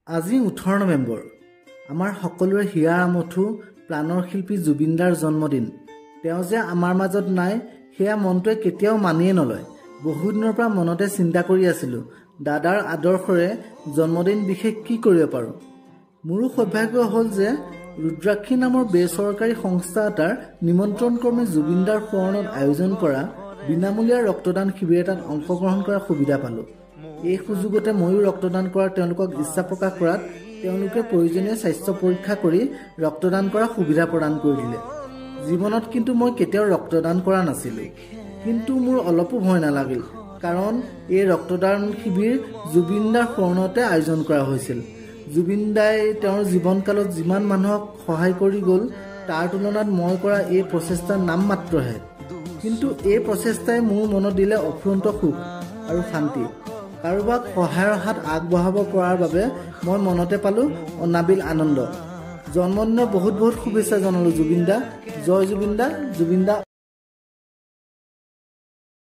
আজি 18 নৱেম্বৰ আমাৰ সকলোৰে হিয়াৰ আমঠু প্ৰাণৰ শিল্পী জুবিন দাৰ জন্মদিন। তেওঁ যে আমাৰ মাজত নাই সেয়া মনটোৱে কেতিয়াও মানিয়ে নলয়। বহু দিনৰ পৰা মনতে চিন্তা কৰি আছিলো দাদাৰ আদৰ্শৰে জন্মদিন বিশেষ কি কৰিব পাৰো। মোৰো সৌভাগ্য হ'ল যে ৰুদ্ৰাক্ষী নামৰ বেচৰকাৰী সংস্থা এটাৰ নিমন্ত্ৰণক্ৰমে জুবিন দাৰ সোঁৱৰণত আয়োজন কৰা বিনামূলীয়া ৰক্তদান শিবিৰ এটাত অংশগ্ৰহণ কৰাৰ সুবিধা পালো। এই সুযোগতে ময়ো ৰক্তদান কৰাৰ তেওঁলোকক ইচ্ছা প্ৰকাশ কৰাত তেওঁলোকে প্ৰয়োজনীয় স্বাস্থ্য পৰীক্ষা কৰি ৰক্তদান কৰাৰ সুবিধা প্ৰদান কৰি দিলে। জীৱনত কিন্তু মই কেতিয়াও ৰক্তদান কৰা নাছিলোঁ, কিন্তু মোৰ অলপো ভয় নালাগিল, কাৰণ এই ৰক্তদান শিবিৰ জুবিন দাৰ সোঁৱৰণতে আয়োজন কৰা হৈছিল। জুবিন দাই তেওঁৰ জীৱনকালত যিমান মানুহক সহায় কৰি গ'ল তাৰ তুলনাত মই কৰা এই প্ৰচেষ্টাৰ নাম মাত্ৰহে, কিন্তু এই প্ৰচেষ্টাই মোৰ মনত দিলে অফুৰন্ত সুখ আৰু শান্তি। কাৰোবাক সহায়ৰ হাত আগবঢ়াব পৰাৰ বাবে মই মনতে পালোঁ অনাবিল আনন্দ। জন্মদিনৰ বহুত বহুত শুভেচ্ছা জনালোঁ জুবিন দা। জয় জুবিন দা, জুবিন দা।